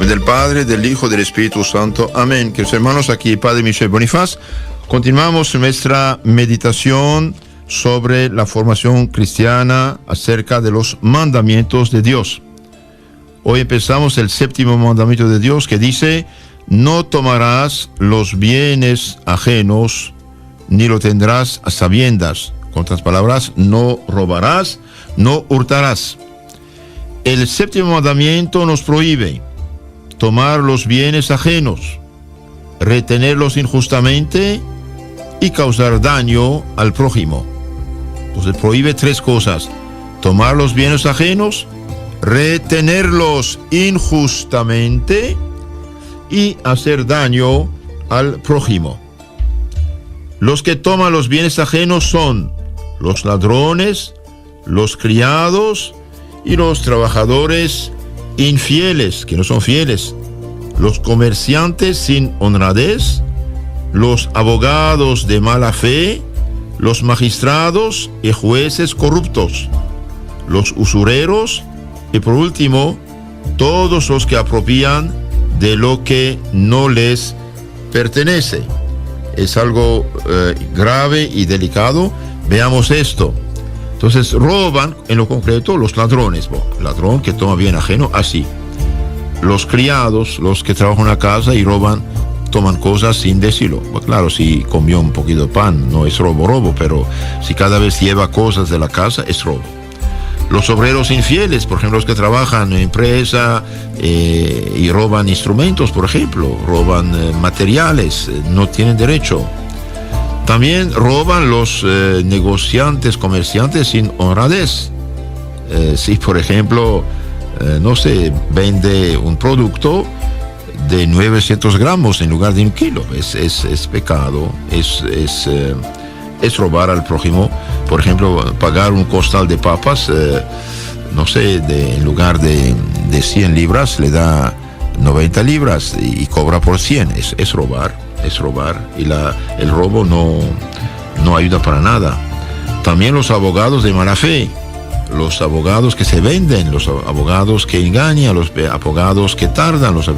del Padre, del Hijo, del Espíritu Santo. Amén. Queridos hermanos, aquí Padre Michel Bonifaz. Continuamos nuestra meditación sobre la formación cristiana acerca de los mandamientos de Dios. Hoy empezamos el séptimo mandamiento de Dios que dice: no tomarás los bienes ajenos, ni lo tendrás a sabiendas. Con otras palabras, no robarás, no hurtarás. El séptimo mandamiento nos prohíbe tomar los bienes ajenos, retenerlos injustamente y causar daño al prójimo. Entonces prohíbe tres cosas: tomar los bienes ajenos, retenerlos injustamente y hacer daño al prójimo. Los que toman los bienes ajenos son los ladrones, los criados y los trabajadores infieles, que no son fieles, los comerciantes sin honradez, los abogados de mala fe, los magistrados y jueces corruptos, los usureros y, por último, todos los que apropian de lo que no les pertenece. Es algo grave y delicado. Veamos esto. Entonces roban, en lo concreto, los ladrones. Ladrón que toma bien ajeno, así. Los criados, los que trabajan en la casa y roban, toman cosas sin decirlo. Claro, si comió un poquito de pan, no es robo, pero si cada vez lleva cosas de la casa, es robo. Los obreros infieles, por ejemplo, los que trabajan en empresa y roban instrumentos, por ejemplo, roban materiales, no tienen derecho. También roban los negociantes, comerciantes sin honradez. Si, por ejemplo, vende un producto de 900 gramos en lugar de 1 kilo, es pecado, es robar al prójimo. Por ejemplo, pagar un costal de papas, en lugar de 100 libras, le da 90 libras y cobra por 100. Es robar. Y el robo no ayuda para nada. También los abogados de mala fe, los abogados que se venden, los abogados que engañan, los abogados que tardan, los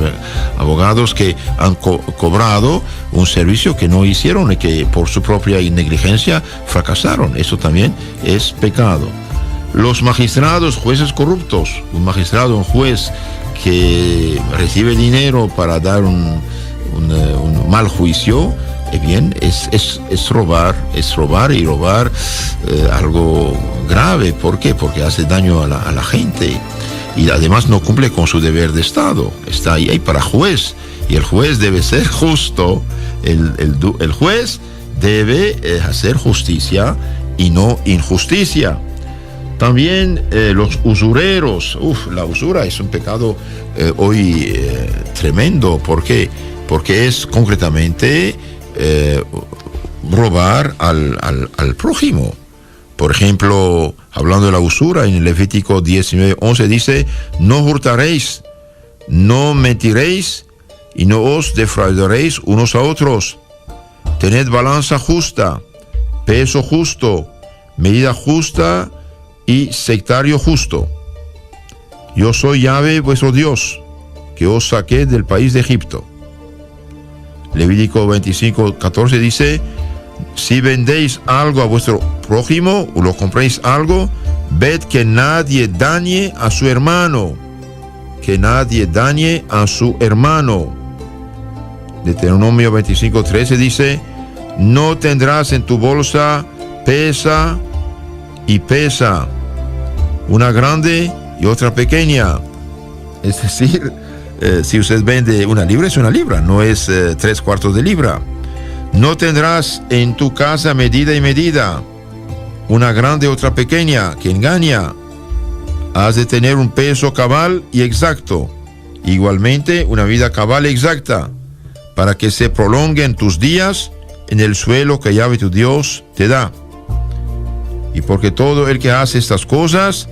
abogados que han cobrado un servicio que no hicieron y que por su propia negligencia fracasaron. Eso también es pecado. Los magistrados, jueces corruptos, un magistrado, un juez que recibe dinero para dar un mal juicio, es robar algo grave. ¿Por qué? Porque hace daño a la gente y además no cumple con su deber de Estado. Está ahí para juez, y el juez debe ser justo. El juez debe hacer justicia y no injusticia. También los usureros. La usura es un pecado hoy tremendo. ¿Por qué? Porque es concretamente robar al prójimo. Por ejemplo, hablando de la usura, en Levítico 19:11 dice: no hurtaréis, no mentiréis y no os defraudaréis unos a otros. Tened balanza justa, peso justo, medida justa y sectario justo. Yo soy Yahvé vuestro Dios, que os saqué del país de Egipto. Levítico 25:14 dice: si vendéis algo a vuestro prójimo o lo compréis algo, ved que nadie dañe a su hermano. Que nadie dañe a su hermano. Deuteronomio 25:13 dice: no tendrás en tu bolsa pesa y pesa, una grande y otra pequeña. Es decir, si usted vende 1 libra, es 1 libra, no es 3/4 de libra. No tendrás en tu casa medida y medida, una grande y otra pequeña, que engaña. Has de tener un peso cabal y exacto, igualmente una medida cabal y exacta, para que se prolonguen tus días en el suelo que Yahvé tu Dios te da. Y porque todo el que hace estas cosas,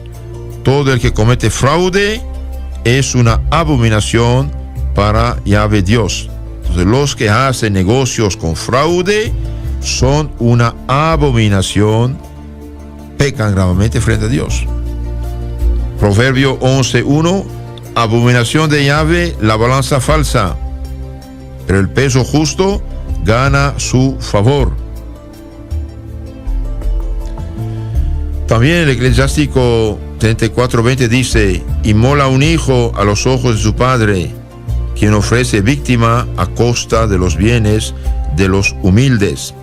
todo el que comete fraude, es una abominación para Yahvé Dios. Entonces, los que hacen negocios con fraude son una abominación, pecan gravemente frente a Dios. Proverbio 11:1 abominación de Yahvé la balanza falsa, pero el peso justo gana su favor. También el Eclesiástico 34:20 dice: inmola un hijo a los ojos de su padre, quien ofrece víctima a costa de los bienes de los humildes.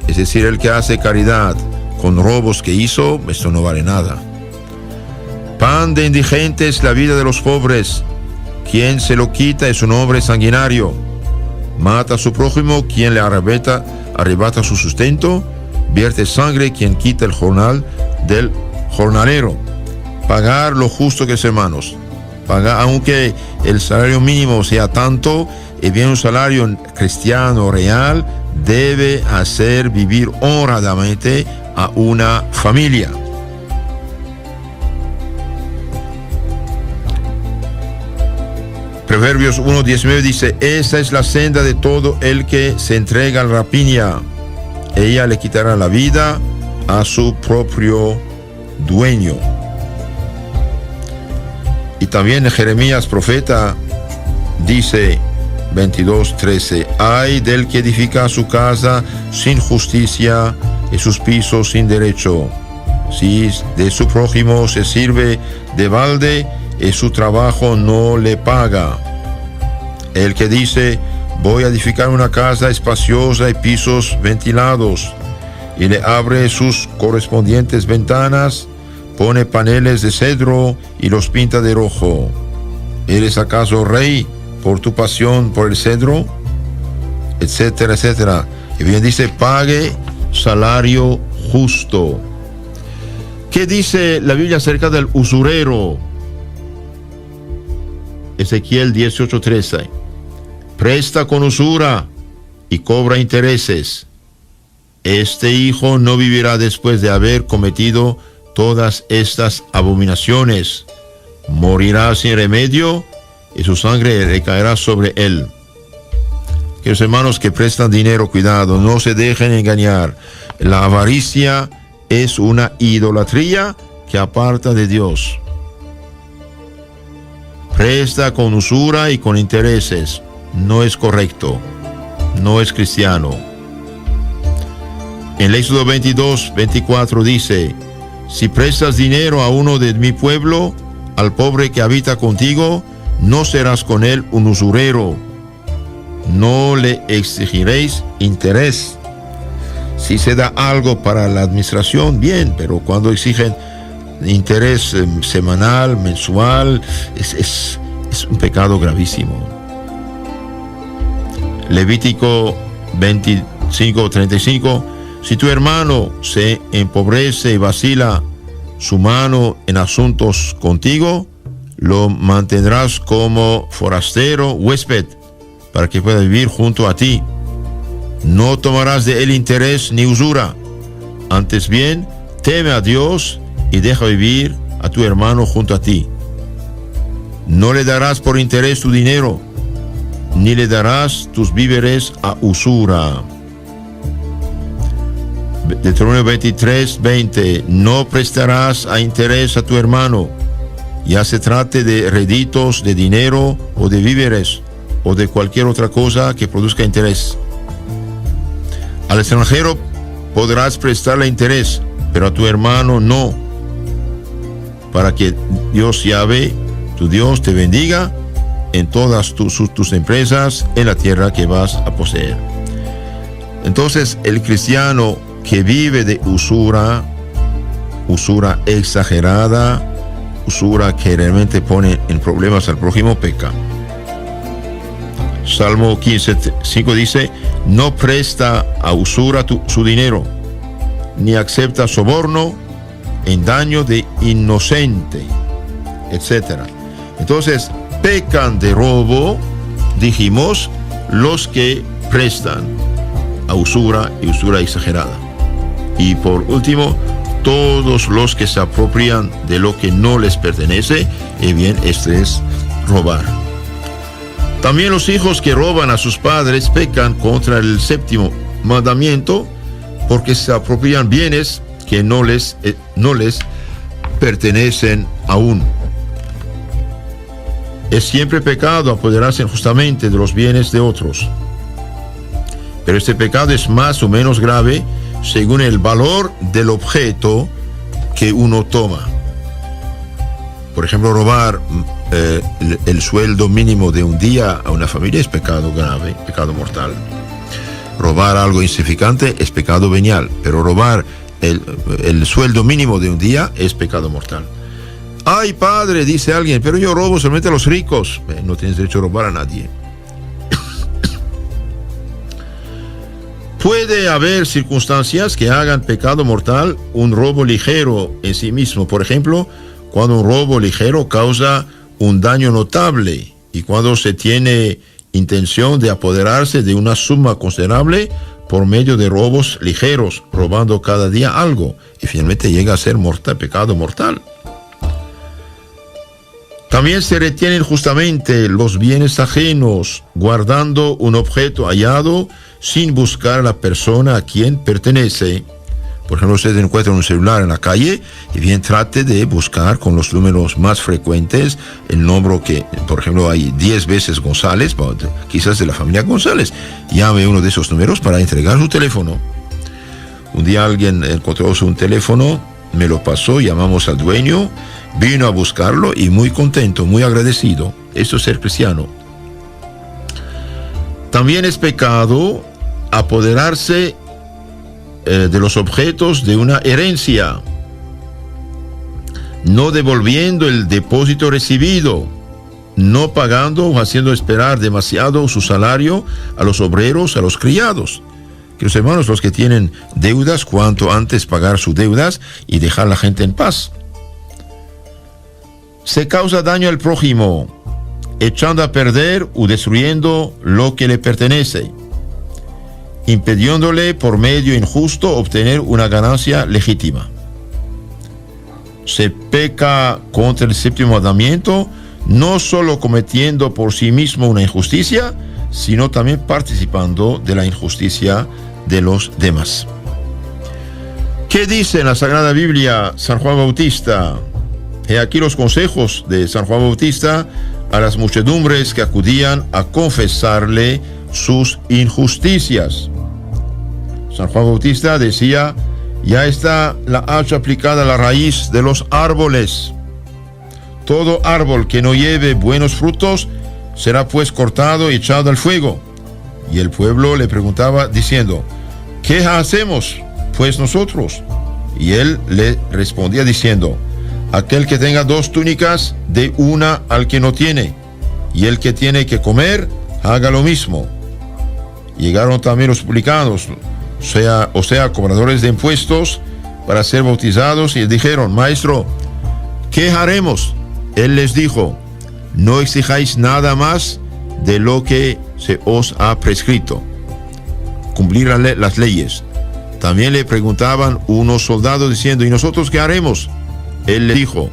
Es decir, el que hace caridad con robos que hizo, esto no vale nada. Pan de indigentes la vida de los pobres, quien se lo quita es un hombre sanguinario. Mata a su prójimo quien le arrebata su sustento, vierte sangre quien quita el jornal del jornalero. Pagar lo justo, que es, hermanos. Pagar, aunque el salario mínimo sea tanto, y bien un salario cristiano real debe hacer vivir honradamente a una familia. Proverbios 1:19 dice: esa es la senda de todo el que se entrega a la rapiña. Ella le quitará la vida a su propio dueño. Y también Jeremías, profeta, dice 22:13: ay del que edifica su casa sin justicia y sus pisos sin derecho. Si de su prójimo se sirve de balde y su trabajo no le paga. El que dice: voy a edificar una casa espaciosa y pisos ventilados, y le abre sus correspondientes ventanas, pone paneles de cedro y los pinta de rojo. ¿Eres acaso rey por tu pasión por el cedro? Etcétera, etcétera. Y bien dice: pague salario justo. ¿Qué dice la Biblia acerca del usurero? Ezequiel 18:13: presta con usura y cobra intereses. Este hijo no vivirá después de haber cometido todas estas abominaciones. Morirá sin remedio y su sangre recaerá sobre él. Queridos hermanos que prestan dinero, cuidado, no se dejen engañar. La avaricia es una idolatría que aparta de Dios. Presta con usura y con intereses. No es correcto. No es cristiano. En el Éxodo 22:24 dice: si prestas dinero a uno de mi pueblo, al pobre que habita contigo, no serás con él un usurero. No le exigiréis interés. Si se da algo para la administración, bien, pero cuando exigen interés semanal, mensual, es un pecado gravísimo. Levítico 25:35: si tu hermano se empobrece y vacila su mano en asuntos contigo, lo mantendrás como forastero, huésped, para que pueda vivir junto a ti. No tomarás de él interés ni usura. Antes bien, teme a Dios y deja vivir a tu hermano junto a ti. No le darás por interés tu dinero, ni le darás tus víveres a usura. Deuteronomio 23:20: no prestarás a interés a tu hermano, ya se trate de réditos de dinero o de víveres o de cualquier otra cosa que produzca interés. Al extranjero podrás prestarle interés, pero a tu hermano no, para que Dios Yahvé, tu Dios, te bendiga en todas tus empresas en la tierra que vas a poseer. Entonces, el cristiano que vive de usura, usura exagerada, usura que realmente pone en problemas al prójimo, peca. Salmo 15:5 dice: no presta a usura su dinero, ni acepta soborno en daño de inocente, etc. Entonces, pecan de robo, dijimos, los que prestan a usura y usura exagerada. Y por último, todos los que se apropian de lo que no les pertenece, y bien, este es robar. También los hijos que roban a sus padres pecan contra el séptimo mandamiento, porque se apropian bienes que no les pertenecen aún. Es siempre pecado apoderarse injustamente de los bienes de otros. Pero este pecado es más o menos grave según el valor del objeto que uno toma. Por ejemplo, robar el sueldo mínimo de un día a una familia es pecado grave, pecado mortal. Robar algo insignificante es pecado venial, pero robar el sueldo mínimo de un día es pecado mortal. Ay, padre, dice alguien, pero yo robo solamente a los ricos. No tienes derecho a robar a nadie. Puede haber circunstancias que hagan pecado mortal un robo ligero en sí mismo. Por ejemplo, cuando un robo ligero causa un daño notable y cuando se tiene intención de apoderarse de una suma considerable por medio de robos ligeros, robando cada día algo, y finalmente llega a ser pecado mortal. También se retienen justamente los bienes ajenos, guardando un objeto hallado sin buscar a la persona a quien pertenece. Por ejemplo, usted encuentra un celular en la calle y bien trate de buscar con los números más frecuentes el nombre que, por ejemplo, hay 10 veces González, quizás de la familia González. Llame uno de esos números para entregar su teléfono. Un día alguien encontró un teléfono, me lo pasó, llamamos al dueño, vino a buscarlo y muy contento, muy agradecido. Esto es ser cristiano. También es pecado apoderarse de los objetos de una herencia, no devolviendo el depósito recibido, no pagando o haciendo esperar demasiado su salario a los obreros, a los criados. Queridos hermanos, los que tienen deudas, cuanto antes pagar sus deudas y dejar a la gente en paz. Se causa daño al prójimo, echando a perder o destruyendo lo que le pertenece, impidiéndole por medio injusto obtener una ganancia legítima. Se peca contra el séptimo mandamiento, no solo cometiendo por sí mismo una injusticia, sino también participando de la injusticia de los demás. ¿Qué dice en la Sagrada Biblia San Juan Bautista? He aquí los consejos de San Juan Bautista a las muchedumbres que acudían a confesarle sus injusticias. San Juan Bautista decía: ya está la hacha aplicada a la raíz de los árboles. Todo árbol que no lleve buenos frutos será pues cortado y echado al fuego. Y el pueblo le preguntaba diciendo: ¿qué hacemos pues nosotros? Y él le respondía diciendo: aquel que tenga 2 túnicas, dé una al que no tiene, y el que tiene que comer, haga lo mismo. Llegaron también los publicanos, o sea, cobradores de impuestos, para ser bautizados, y dijeron: maestro, ¿qué haremos? Él les dijo: no exijáis nada más de lo que se os ha prescrito, cumplir las leyes. También le preguntaban unos soldados diciendo: ¿y nosotros qué haremos? Él le dijo: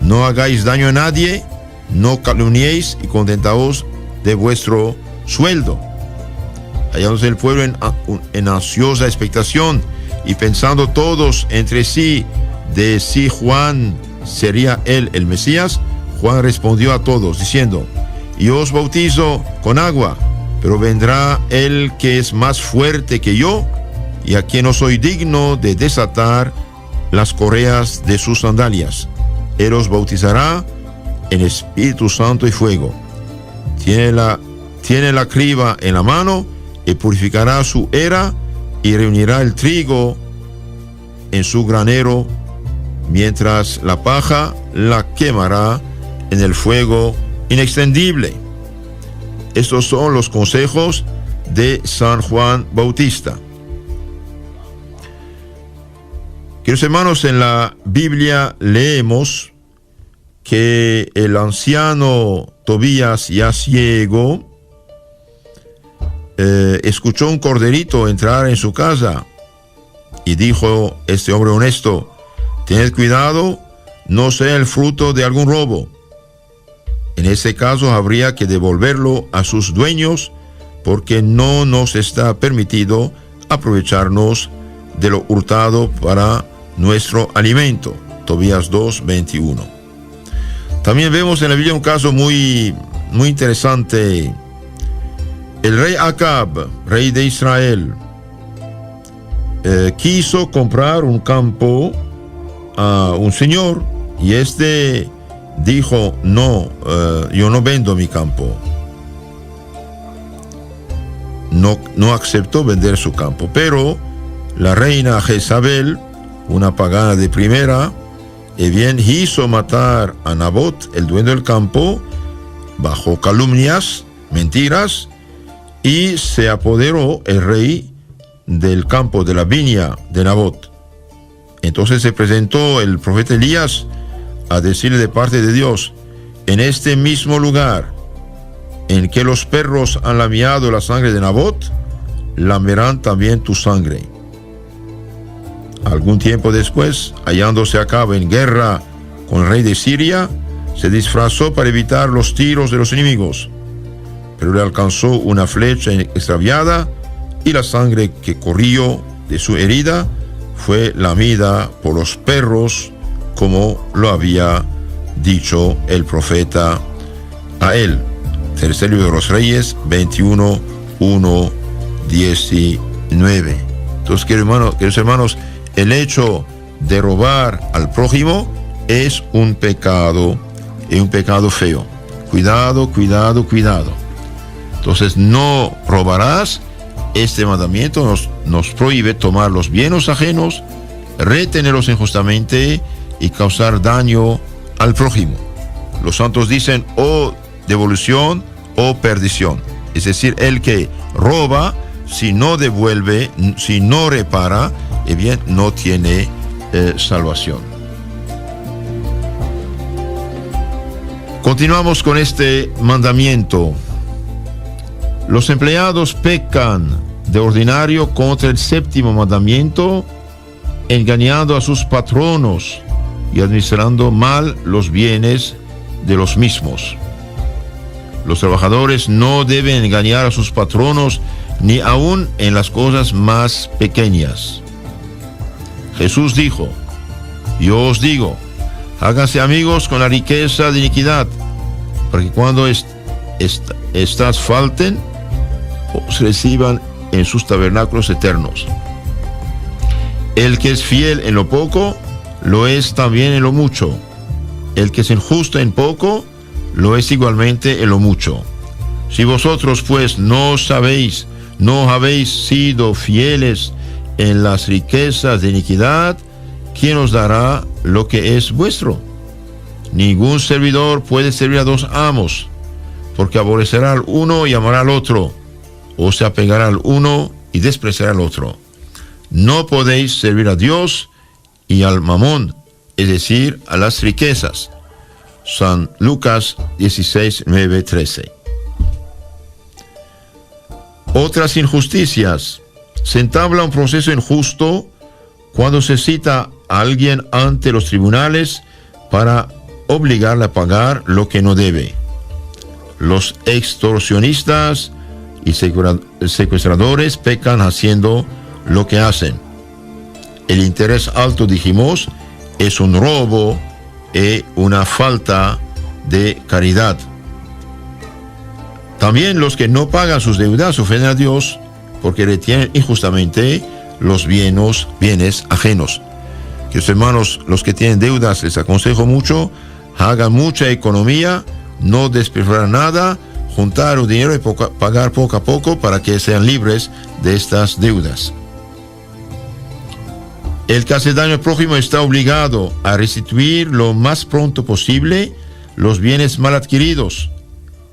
no hagáis daño a nadie, no calumniéis y contentaos de vuestro sueldo. Hallándose el pueblo en ansiosa expectación y pensando todos entre sí de si Juan sería él el Mesías, Juan respondió a todos diciendo: yo os bautizo con agua, pero vendrá el que es más fuerte que yo, y a quien no soy digno de desatar las correas de sus sandalias. Él os bautizará en Espíritu Santo y fuego. Tiene la criba en la mano y purificará su era y reunirá el trigo en su granero, mientras la paja la quemará en el fuego inextinguible. Estos son los consejos de San Juan Bautista. Queridos hermanos, en la Biblia leemos que el anciano Tobías, ya ciego, escuchó un corderito entrar en su casa y dijo este hombre honesto: tened cuidado, no sea el fruto de algún robo. En ese caso habría que devolverlo a sus dueños, porque no nos está permitido aprovecharnos de lo hurtado para nuestro alimento. Tobías 2:21. También vemos en la Biblia un caso muy interesante. El rey Acab, rey de Israel, quiso comprar un campo a un señor y este dijo, no, yo no vendo mi campo. No aceptó vender su campo, pero la reina Jezabel, una pagana de primera, bien hizo matar a Nabot, el dueño del campo, bajo calumnias, mentiras, y se apoderó el rey del campo, de la viña de Nabot. Entonces se presentó el profeta Elías a decirle de parte de Dios, en este mismo lugar en que los perros han lamiado la sangre de Nabot, lamerán también tu sangre. Algún tiempo después, hallándose Acab en guerra con el rey de Siria, se disfrazó para evitar los tiros de los enemigos, pero le alcanzó una flecha extraviada y la sangre que corrió de su herida fue lamida por los perros, como lo había dicho el profeta a él. Tercer libro de los Reyes, 21, 1, 19. Entonces, queridos hermanos, el hecho de robar al prójimo es un pecado, y un pecado feo. Cuidado, cuidado, cuidado. Entonces, no robarás. Este mandamiento nos prohíbe tomar los bienes ajenos, retenerlos injustamente y causar daño al prójimo. Los santos dicen o devolución o perdición. Es decir, el que roba, si no devuelve, si no repara, bien, no tiene salvación. Continuamos con este mandamiento. Los empleados pecan de ordinario contra el séptimo mandamiento, engañando a sus patronos y administrando mal los bienes de los mismos. Los trabajadores no deben engañar a sus patronos ni aun en las cosas más pequeñas. Jesús dijo, yo os digo, háganse amigos con la riqueza de iniquidad, para que cuando estas falten, os reciban en sus tabernáculos eternos. El que es fiel en lo poco, lo es también en lo mucho. El que es injusto en poco, lo es igualmente en lo mucho. Si vosotros pues no habéis sido fieles en las riquezas de iniquidad, ¿quién os dará lo que es vuestro? Ningún servidor puede servir a dos amos, porque aborrecerá al uno y amará al otro, o se apegará al uno y despreciará al otro. No podéis servir a Dios y al mamón, es decir, a las riquezas. San Lucas 16, 9, 13. Otras injusticias. Se entabla un proceso injusto cuando se cita a alguien ante los tribunales para obligarle a pagar lo que no debe. Los extorsionistas y secuestradores pecan haciendo lo que hacen. El interés alto, dijimos, es un robo y una falta de caridad. También los que no pagan sus deudas ofenden a Dios porque retienen injustamente los bienes ajenos. Queridos hermanos, los que tienen deudas, les aconsejo mucho, hagan mucha economía, no despilfarrar nada, juntar el dinero y pagar poco a poco para que sean libres de estas deudas. El que hace daño al prójimo está obligado a restituir lo más pronto posible los bienes mal adquiridos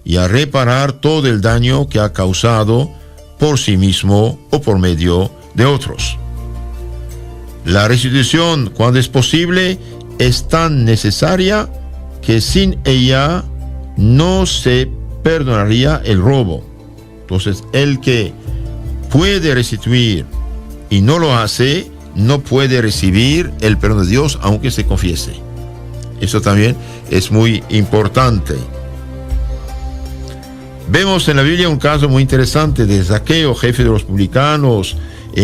y a reparar todo el daño que ha causado por sí mismo o por medio de otros. La restitución, cuando es posible, es tan necesaria que sin ella no se perdonaría el robo. Entonces, el que puede restituir y no lo hace, no puede recibir el perdón de Dios aunque se confiese. Eso también es muy importante. Vemos en la Biblia un caso muy interesante de Zaqueo, jefe de los publicanos,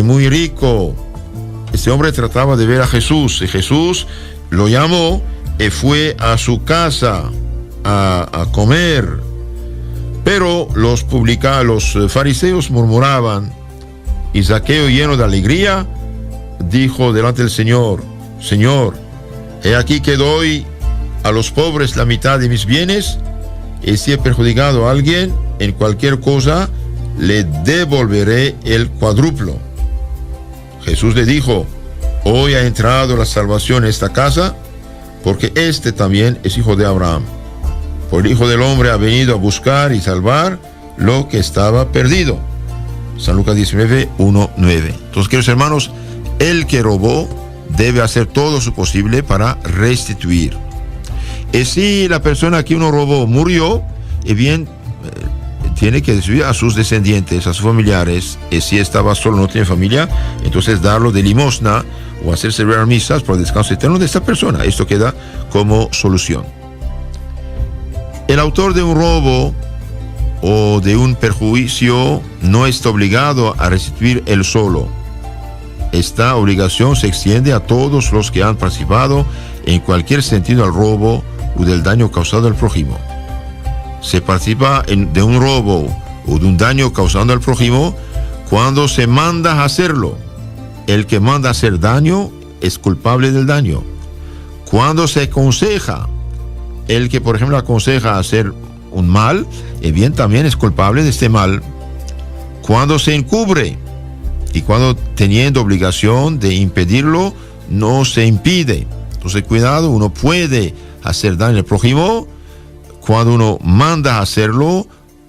muy rico. Este hombre trataba de ver a Jesús y Jesús lo llamó y fue a su casa a comer. Pero los fariseos murmuraban, y Zaqueo, lleno de alegría, dijo delante del Señor: Señor, he aquí que doy a los pobres la mitad de mis bienes, y si he perjudicado a alguien en cualquier cosa, le devolveré el cuádruplo. Jesús le dijo: hoy ha entrado la salvación en esta casa, porque este también es hijo de Abraham. Por el Hijo del Hombre ha venido a buscar y salvar lo que estaba perdido. San Lucas 19, 1, 9. Entonces, queridos hermanos, el que robó debe hacer todo su posible para restituir. Y si la persona que uno robó murió, bien, tiene que restituir a sus descendientes, a sus familiares. Y si estaba solo, no tiene familia, entonces darlo de limosna o hacer celebrar misas por el descanso eterno de esta persona. Esto queda como solución. El autor de un robo o de un perjuicio no está obligado a restituir él solo. Esta obligación se extiende a todos los que han participado en cualquier sentido al robo o del daño causado al prójimo. Se participa de un robo o de un daño causado al prójimo cuando se manda a hacerlo. El que manda a hacer daño es culpable del daño. Cuando se aconseja, el que, por ejemplo, aconseja hacer un mal, bien, también es culpable de este mal. Cuando se encubre y cuando, teniendo obligación de impedirlo, no se impide. Entonces, cuidado, uno puede hacer daño al prójimo cuando uno manda a hacerlo,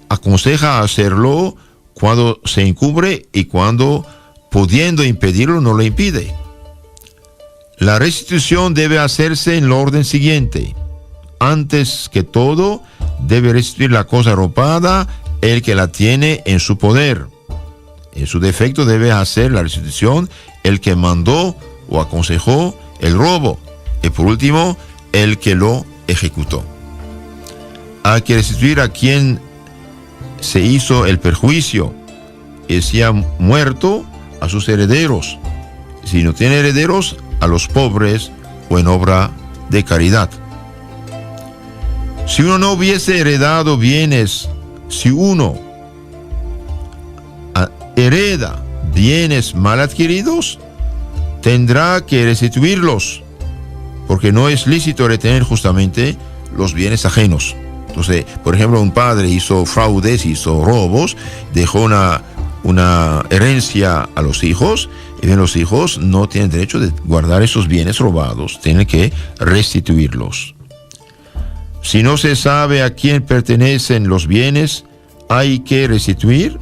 aconseja a hacerlo, cuando se encubre y cuando, pudiendo impedirlo, no lo impide. La restitución debe hacerse en el orden siguiente. Antes que todo, debe restituir la cosa robada el que la tiene en su poder. En su defecto, debe hacer la restitución el que mandó o aconsejó el robo. Y por último, el que lo ejecutó. Hay que restituir a quien se hizo el perjuicio, y si ha muerto, a sus herederos. Si no tiene herederos, a los pobres o en obra de caridad. Si uno no hubiese heredado bienes, si uno hereda bienes mal adquiridos, tendrá que restituirlos, porque no es lícito retener justamente los bienes ajenos. Entonces, por ejemplo, un padre hizo fraudes, hizo robos, dejó una herencia a los hijos, y bien, los hijos no tienen derecho de guardar esos bienes robados, tienen que restituirlos. Si no se sabe a quién pertenecen los bienes, hay que restituir,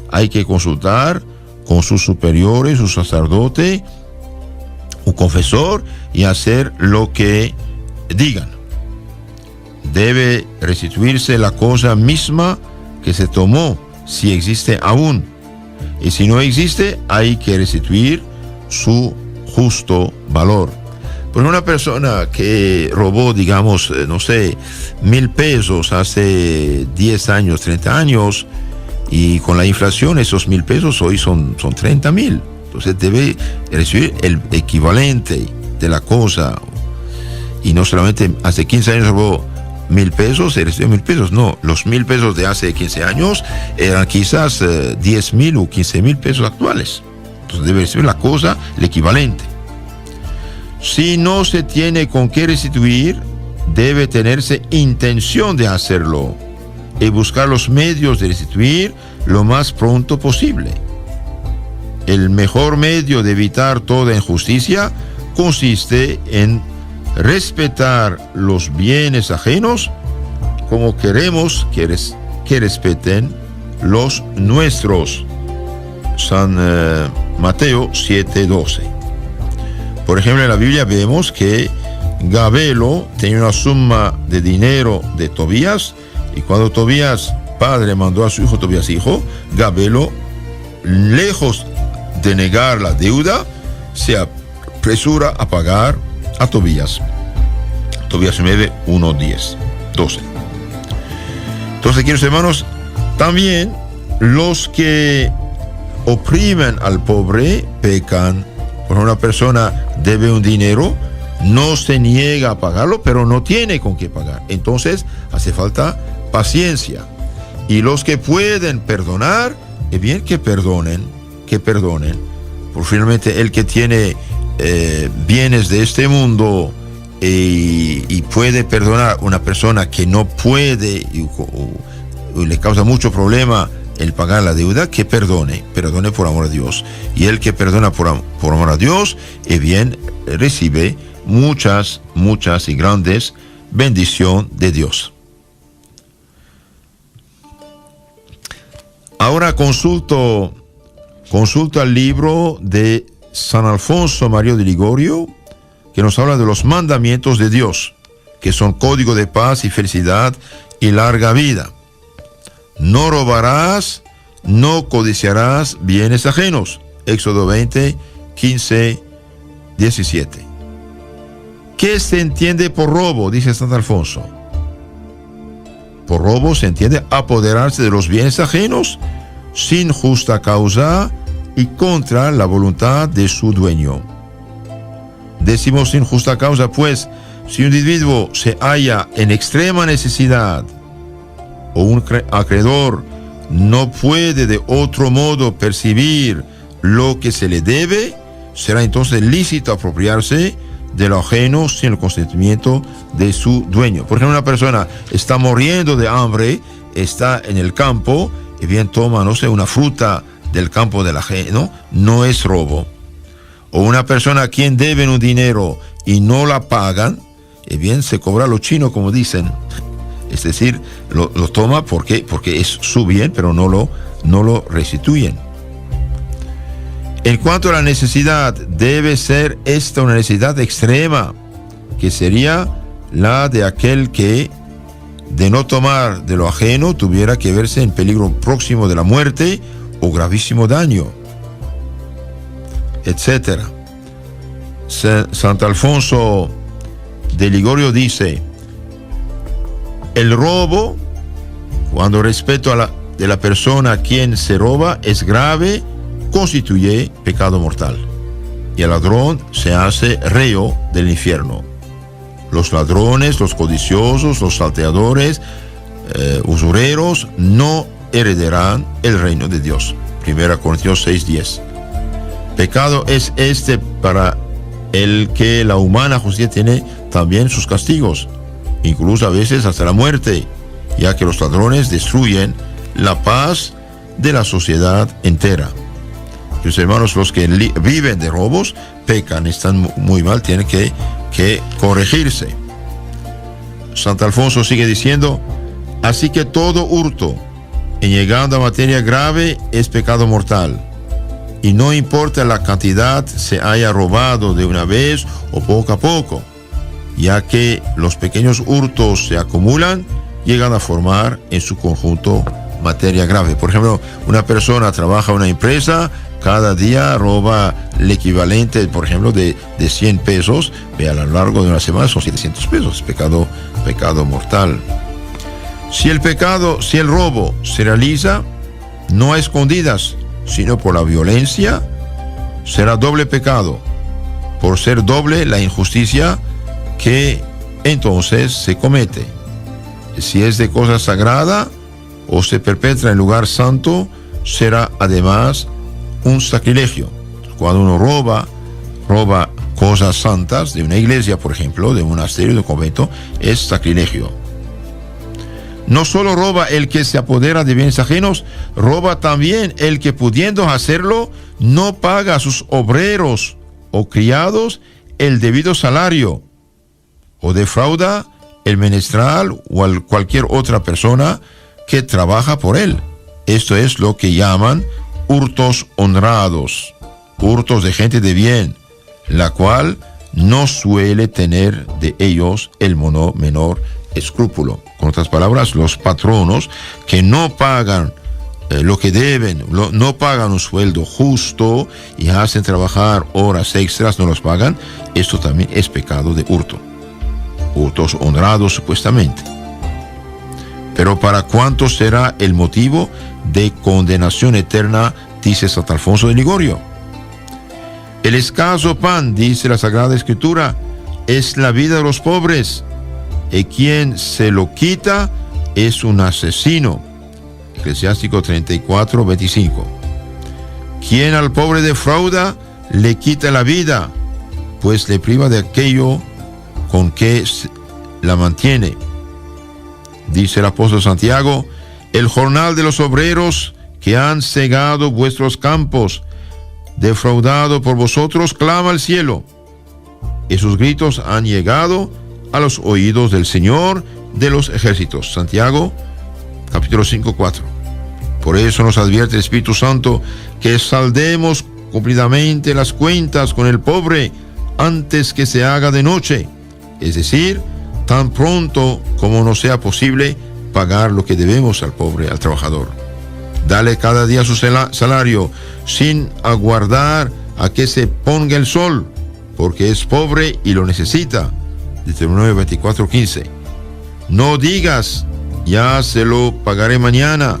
hay que consultar con sus superiores, su sacerdote, un confesor, y hacer lo que digan. Debe restituirse la cosa misma que se tomó, si existe aún. Y si no existe, hay que restituir su justo valor. Porque una persona que robó, digamos, no sé, 1,000 pesos hace 10 años, 30 años, y con la inflación esos 1,000 pesos hoy son 30,000. Entonces debe recibir el equivalente de la cosa. Y no solamente hace 15 años robó 1,000 pesos, se recibió 1,000 pesos. No, los 1,000 pesos de hace 15 años eran quizás 10,000 o 15,000 pesos actuales. Entonces debe recibir la cosa, el equivalente. Si no se tiene con qué restituir, debe tenerse intención de hacerlo y buscar los medios de restituir lo más pronto posible. El mejor medio de evitar toda injusticia consiste en respetar los bienes ajenos como queremos que respeten los nuestros. San Mateo 7:12. Por ejemplo, en la Biblia vemos que Gabelo tenía una suma de dinero de Tobías, y cuando Tobías padre mandó a su hijo Tobías hijo, Gabelo, lejos de negar la deuda, se apresura a pagar a Tobías. Tobías 9, 1, 10, 12. Entonces, queridos hermanos, también los que oprimen al pobre pecan. Cuando una persona debe un dinero, no se niega a pagarlo, pero no tiene con qué pagar. Entonces hace falta paciencia. Y los que pueden perdonar, es bien que perdonen. Porque finalmente el que tiene bienes de este mundo y puede perdonar una persona que no puede y le causa mucho problema el pagar la deuda, que perdone por amor a Dios. Y el que perdona por amor a Dios, bien recibe muchas y grandes bendiciones de Dios. Ahora consulto el libro de San Alfonso María de Ligorio, que nos habla de los mandamientos de Dios, que son código de paz y felicidad y larga vida. No robarás, no codiciarás bienes ajenos. Éxodo 20, 15, 17. ¿Qué se entiende por robo? Dice San Alfonso. Por robo se entiende apoderarse de los bienes ajenos sin justa causa y contra la voluntad de su dueño. Decimos sin justa causa, pues, si un individuo se halla en extrema necesidad o un acreedor no puede de otro modo percibir lo que se le debe, será entonces lícito apropiarse de lo ajeno sin el consentimiento de su dueño. Por ejemplo, una persona está muriendo de hambre, está en el campo, y bien toma, no sé, una fruta del campo del ajeno, no es robo. O una persona a quien deben un dinero y no la pagan, y bien se cobra lo chino, como dicen. Es decir, lo toma porque es su bien, pero no lo restituyen. En cuanto a la necesidad, debe ser esta una necesidad extrema, que sería la de aquel que, de no tomar de lo ajeno, tuviera que verse en peligro próximo de la muerte o gravísimo daño, etc. Santo Alfonso de Ligorio dice: el robo, cuando respecto de la persona a quien se roba es grave, constituye pecado mortal, y el ladrón se hace reo del infierno. Los ladrones, los codiciosos, los salteadores, usureros no heredarán el reino de Dios. 1 Corintios 6:10. Pecado es este para el que la humana justicia tiene también sus castigos, incluso a veces hasta la muerte, ya que los ladrones destruyen la paz de la sociedad entera. Los hermanos, los que viven de robos, pecan, están muy mal, tienen que corregirse. Santo Alfonso sigue diciendo: así que todo hurto, en llegando a materia grave, es pecado mortal, y no importa la cantidad se haya robado de una vez o poco a poco, ya que los pequeños hurtos se acumulan, llegan a formar en su conjunto materia grave. Por ejemplo, una persona trabaja en una empresa, cada día roba el equivalente, por ejemplo, de 100 pesos, a lo largo de una semana son 700 pesos, pecado mortal. Si el robo se realiza no a escondidas, sino por la violencia, será doble pecado, por ser doble la injusticia que entonces se comete. Si es de cosa sagrada o se perpetra en lugar santo, será además un sacrilegio. Cuando uno roba cosas santas de una iglesia, por ejemplo, de un monasterio, de un convento, es sacrilegio. No solo roba el que se apodera de bienes ajenos, roba también el que, pudiendo hacerlo, no paga a sus obreros o criados el debido salario, o defrauda el menestral o a cualquier otra persona que trabaja por él. Esto es lo que llaman hurtos honrados, hurtos de gente de bien, la cual no suele tener de ellos el menor escrúpulo. Con otras palabras, los patronos que no pagan lo que deben, no pagan un sueldo justo y hacen trabajar horas extras, no los pagan, esto también es pecado de hurto. Hurtos honrados supuestamente. Pero ¿para cuánto será el motivo de condenación eterna? Dice Santo Alfonso de Ligorio. El escaso pan, dice la Sagrada Escritura, es la vida de los pobres, y quien se lo quita es un asesino. Eclesiástico 34, 25. Quien al pobre defrauda, le quita la vida, pues le priva de aquello con que la mantiene. Dice el apóstol Santiago: el jornal de los obreros que han cegado vuestros campos, defraudado por vosotros, clama al cielo. Y sus gritos han llegado a los oídos del Señor de los ejércitos. Santiago, capítulo 5, 4. Por eso nos advierte el Espíritu Santo que saldemos cumplidamente las cuentas con el pobre antes que se haga de noche, es decir, tan pronto como nos sea posible pagar lo que debemos al pobre, al trabajador. Dale cada día su salario, sin aguardar a que se ponga el sol, porque es pobre y lo necesita. Deuteronomio 24, 15. No digas, ya se lo pagaré mañana,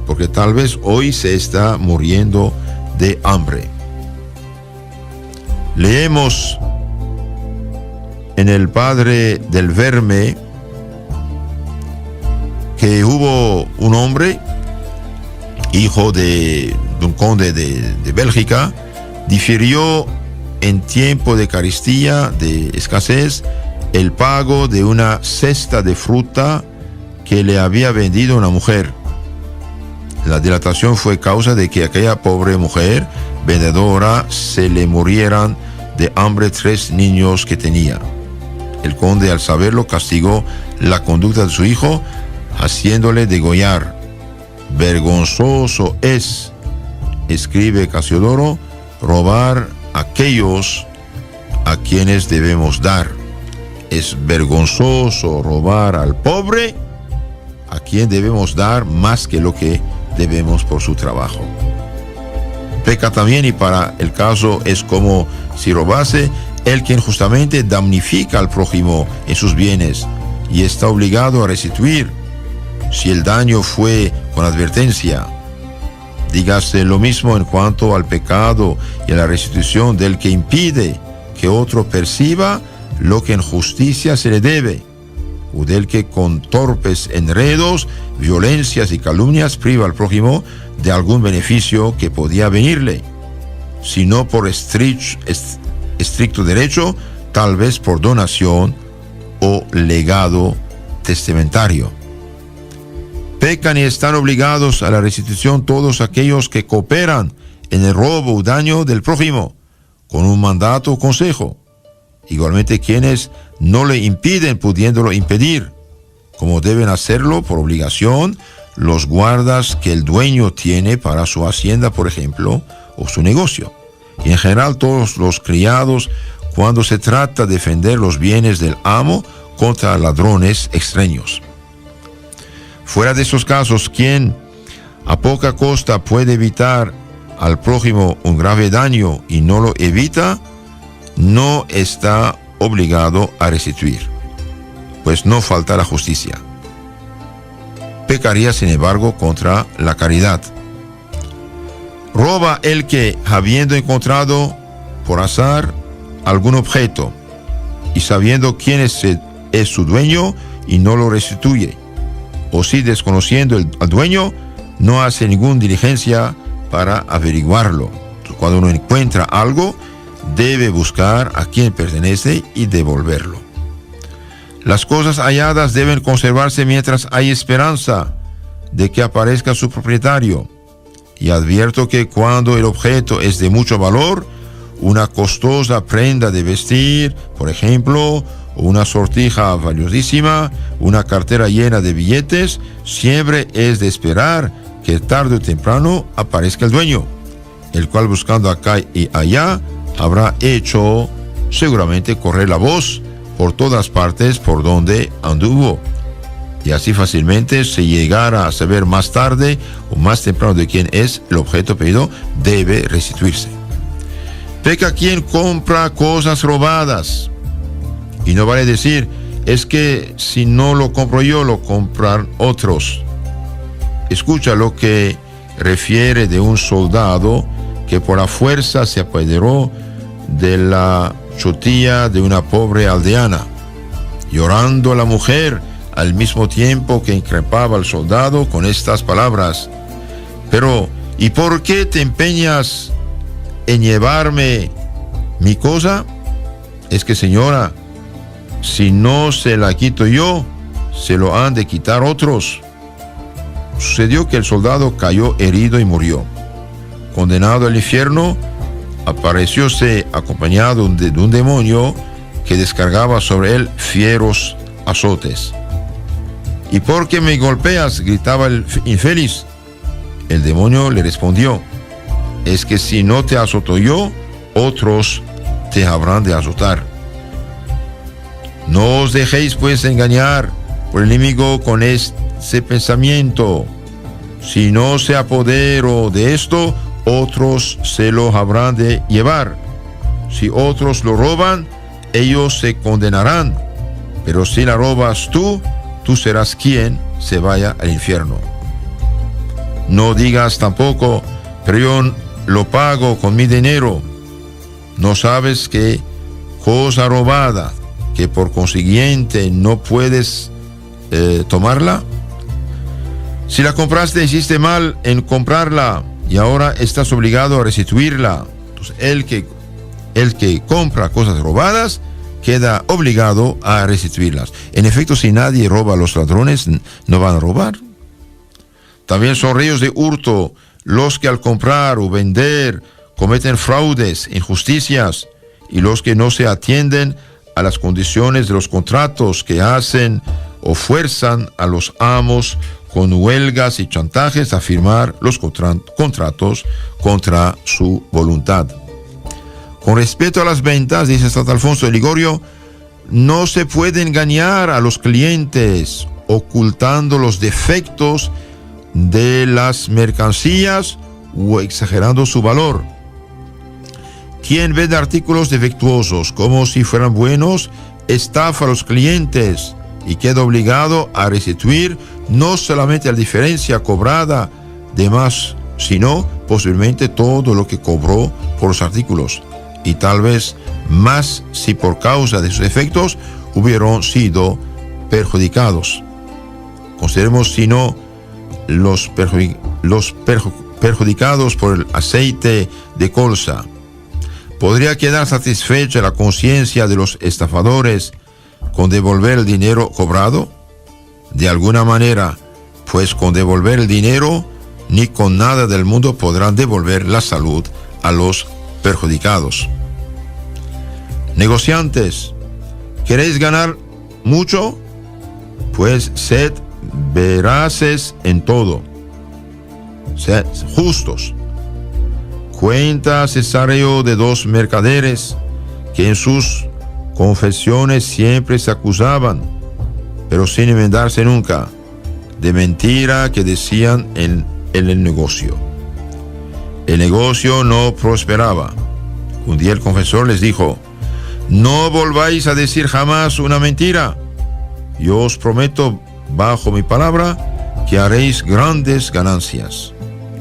porque tal vez hoy se está muriendo de hambre. Leemos en el Padre del Verme que hubo un hombre, hijo de un conde de Bélgica, difirió en tiempo de carestía, de escasez, el pago de una cesta de fruta que le había vendido una mujer. La dilatación fue causa de que aquella pobre mujer vendedora se le murieran de hambre 3 niños que tenía. El conde, al saberlo, castigó la conducta de su hijo, haciéndole degollar. Vergonzoso es, escribe Casiodoro, robar a aquellos a quienes debemos dar. Es vergonzoso robar al pobre, a quien debemos dar más que lo que debemos por su trabajo. Peca también, y para el caso es como si robase el quien justamente damnifica al prójimo en sus bienes y está obligado a restituir si el daño fue con advertencia. Dígase lo mismo en cuanto al pecado y a la restitución del que impide que otro perciba lo que en justicia se le debe, o del que con torpes enredos, violencias y calumnias priva al prójimo de algún beneficio que podía venirle, sino por estricto derecho, tal vez por donación o legado testamentario. Pecan y están obligados a la restitución todos aquellos que cooperan en el robo o daño del prójimo, con un mandato o consejo. Igualmente quienes no le impiden pudiéndolo impedir, como deben hacerlo por obligación los guardas que el dueño tiene para su hacienda, por ejemplo, o su negocio. Y en general todos los criados, cuando se trata de defender los bienes del amo contra ladrones extraños. Fuera de esos casos, quien a poca costa puede evitar al prójimo un grave daño y no lo evita, no está obligado a restituir, pues no falta la justicia. Pecaría, sin embargo, contra la caridad. Roba el que, habiendo encontrado por azar algún objeto y sabiendo quién es su dueño, y no lo restituye, o si desconociendo al dueño, no hace ninguna diligencia para averiguarlo. Cuando uno encuentra algo, debe buscar a quien pertenece y devolverlo. Las cosas halladas deben conservarse mientras hay esperanza de que aparezca su propietario. Y advierto que cuando el objeto es de mucho valor, una costosa prenda de vestir, por ejemplo, o una sortija valiosísima, una cartera llena de billetes, siempre es de esperar que tarde o temprano aparezca el dueño, el cual, buscando acá y allá, habrá hecho seguramente correr la voz por todas partes por donde anduvo, y así fácilmente se llegará a saber más tarde o más temprano de quién es el objeto pedido, debe restituirse. Peca quien compra cosas robadas, y no vale decir, es que si no lo compro yo, lo compran otros. Escucha lo que refiere de un soldado que por la fuerza se apoderó de la chutía de una pobre aldeana, llorando a la mujer al mismo tiempo que increpaba al soldado con estas palabras: pero, ¿y por qué te empeñas en llevarme mi cosa? Es que, señora, si no se la quito yo, se lo han de quitar otros. Sucedió que el soldado cayó herido y murió. Condenado al infierno, aparecióse acompañado de un demonio que descargaba sobre él fieros azotes. ¿Y por qué me golpeas?, gritaba el infeliz. El demonio le respondió: es que si no te azoto yo, otros te habrán de azotar. No os dejéis pues engañar por el enemigo con ese pensamiento. Si no se apodero de esto, otros se lo habrán de llevar. Si otros lo roban, ellos se condenarán. Pero si la robas tú serás quien se vaya al infierno. No digas tampoco: pero yo lo pago con mi dinero. ¿No sabes que cosa robada, que por consiguiente no puedes tomarla? Si la compraste, hiciste mal en comprarla y ahora estás obligado a restituirla. Entonces, el que compra cosas robadas queda obligado a restituirlas. En efecto, si nadie roba, los ladrones no van a robar. También son reyes de hurto los que al comprar o vender cometen fraudes, injusticias, y los que no se atienden a las condiciones de los contratos, que hacen o fuerzan a los amos con huelgas y chantajes a firmar los contratos contra su voluntad. Con respecto a las ventas, dice Santo Alfonso de Ligorio, no se puede engañar a los clientes ocultando los defectos de las mercancías o exagerando su valor. Quien vende artículos defectuosos como si fueran buenos, estafa a los clientes y queda obligado a restituir no solamente la diferencia cobrada de más, sino posiblemente todo lo que cobró por los artículos, y tal vez más si por causa de sus efectos hubieron sido perjudicados. Consideremos si no los perjudicados por el aceite de colza. ¿Podría quedar satisfecha la conciencia de los estafadores con devolver el dinero cobrado? De alguna manera, pues con devolver el dinero ni con nada del mundo podrán devolver la salud a los perjudicados. Negociantes, ¿queréis ganar mucho? Pues sed veraces en todo, sed justos. Cuenta Cesáreo de dos mercaderes que en sus confesiones siempre se acusaban, pero sin enmendarse nunca, de mentira que decían en el negocio. El negocio no prosperaba. Un día el confesor les dijo: no volváis a decir jamás una mentira. Yo os prometo bajo mi palabra que haréis grandes ganancias.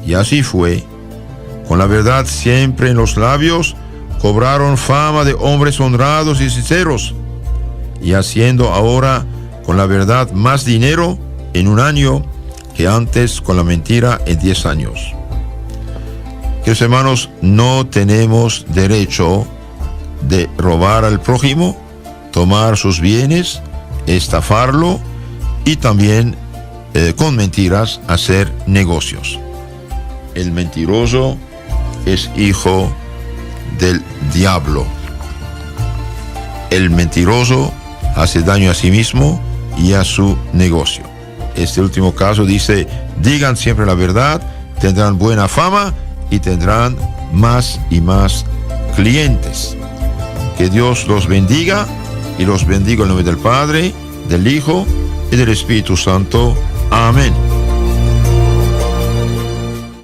Y así fue. Con la verdad siempre en los labios, cobraron fama de hombres honrados y sinceros, y haciendo ahora con la verdad más dinero en un año que antes con la mentira en 10 años. Queridos hermanos, no tenemos derecho de robar al prójimo, tomar sus bienes, estafarlo y también con mentiras hacer negocios. El mentiroso es hijo del diablo. El mentiroso hace daño a sí mismo y a su negocio. Este último caso dice: digan siempre la verdad, tendrán buena fama y tendrán más y más clientes. Que Dios los bendiga, y los bendigo en nombre del Padre, del Hijo y del Espíritu Santo. Amén.